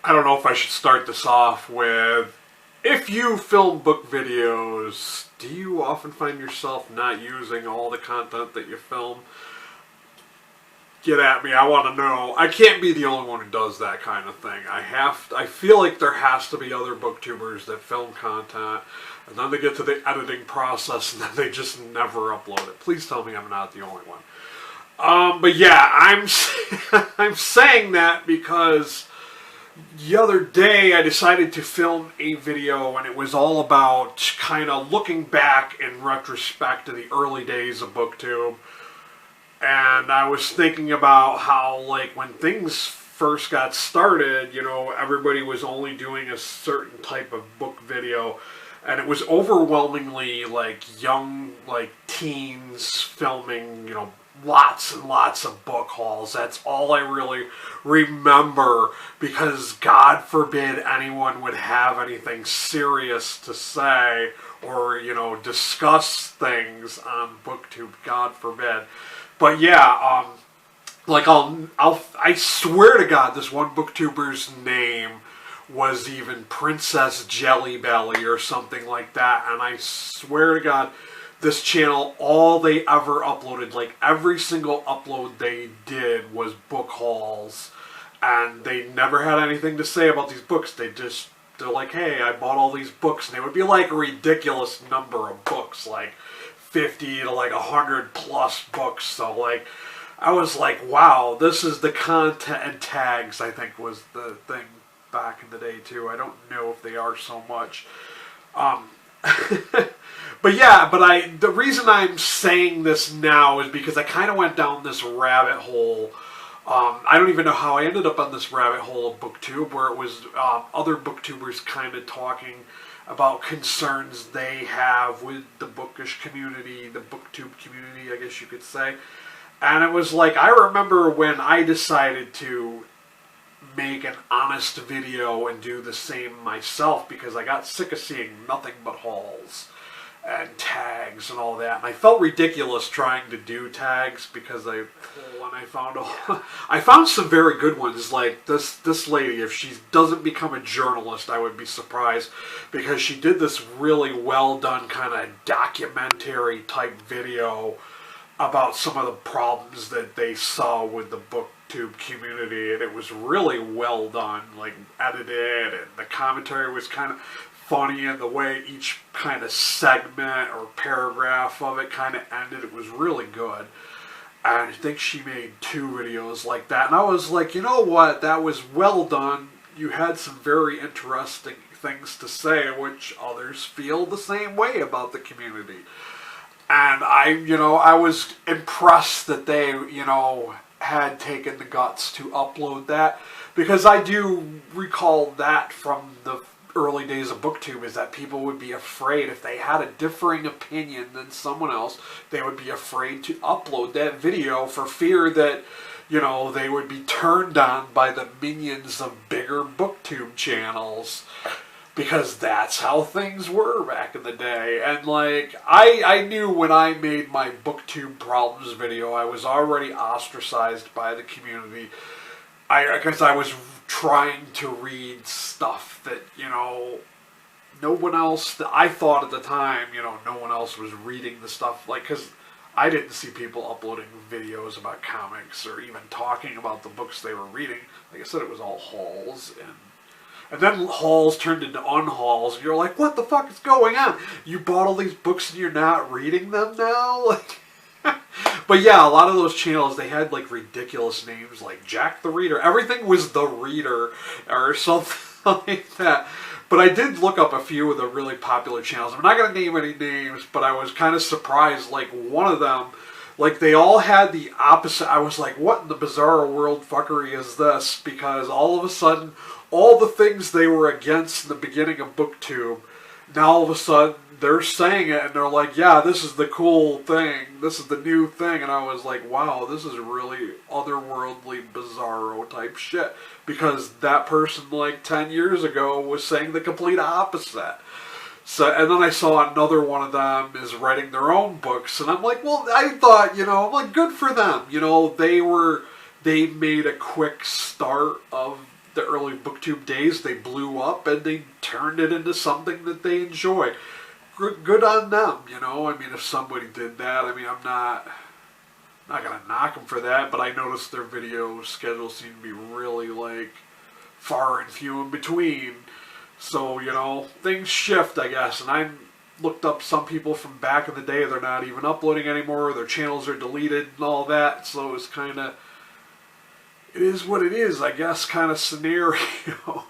I don't know if I should start this off with, if you film book videos, do you often find yourself not using all the content that you film? Get at me, I want to know. I can't be the only one who does that kind of thing. I feel like there has to be other booktubers that film content, and then they get to the editing process, and then they just never upload it. Please tell me I'm not the only one. But yeah, I'm saying that because the other day I decided to film a video, and it was all about kind of looking back in retrospect to the early days of Booktube. And I was thinking about how, like, when things first got started, you know, everybody was only doing a certain type of book video, and it was overwhelmingly, like, young, like, teens filming, you know, lots and lots of book hauls. That's all I really remember, because God forbid anyone would have anything serious to say or, you know, discuss things on Booktube. God forbid. But yeah, like I swear to God, this one booktuber's name was even Princess Jelly Belly or something like that, and I swear to God, this channel, all they ever uploaded, like every single upload they did was book hauls, and they never had anything to say about these books. They're like, hey, I bought all these books, and they would be like a ridiculous number of books, like 50 to like 100 plus books. So like, I was like, wow, this is the content. And tags, I think, was the thing back in the day too. I don't know if they are so much. But yeah, the reason I'm saying this now is because I kind of went down this rabbit hole. I don't even know how I ended up on this rabbit hole of Booktube, where it was other booktubers kind of talking about concerns they have with the bookish community, the Booktube community, I guess you could say. And it was like, I remember when I decided to make an honest video and do the same myself, because I got sick of seeing nothing but hauls and tags and all that, and I felt ridiculous trying to do tags, because I found some very good ones. Like this lady, if she doesn't become a journalist, I would be surprised, because she did this really well done kind of documentary type video about some of the problems that they saw with the Booktube community, and it was really well done, like edited, and the commentary was kind of funny in the way each kind of segment or paragraph of it kind of ended. It was really good. And I think she made 2 videos like that. And I was like, you know what? That was well done. You had some very interesting things to say, which others feel the same way about the community. And I was impressed that they, had taken the guts to upload that. Because I do recall that from the early days of Booktube, is that people would be afraid if they had a differing opinion than someone else, they would be afraid to upload that video for fear that, they would be turned on by the minions of bigger Booktube channels. Because that's how things were back in the day. And like, I knew when I made my Booktube problems video, I was already ostracized by the community. Because I was trying to read stuff that, no one else, that I thought at the time, no one else was reading the stuff. Like, because I didn't see people uploading videos about comics or even talking about the books they were reading. Like I said, it was all hauls, and then hauls turned into unhauls, and you're like, what the fuck is going on? You bought all these books and you're not reading them now? Like, but yeah, a lot of those channels, they had like ridiculous names like Jack the Reader. Everything was the Reader or something like that. But I did look up a few of the really popular channels. I'm not going to name any names, but I was kind of surprised. Like one of them, like they all had the opposite. I was like, what in the bizarre world fuckery is this? Because all of a sudden, all the things they were against in the beginning of Booktube, now all of a sudden they're saying it, and they're like, yeah, this is the cool thing, this is the new thing. And I was like, wow, this is really otherworldly, bizarro type shit, because that person like 10 years ago was saying the complete opposite. So, and then I saw another one of them is writing their own books, and I'm like, well, I thought, I'm like, good for them. They made a quick start of the early Booktube days, they blew up and they turned it into something that they enjoy. Good on them, you know. I mean, if somebody did that, I mean, I'm not gonna knock them for that, but I noticed their video schedule seemed to be really like far and few in between. So, you know, things shift, I guess. And I looked up some people from back in the day, they're not even uploading anymore, their channels are deleted and all that. So it's kind of, it is what it is, I guess, kind of scenario.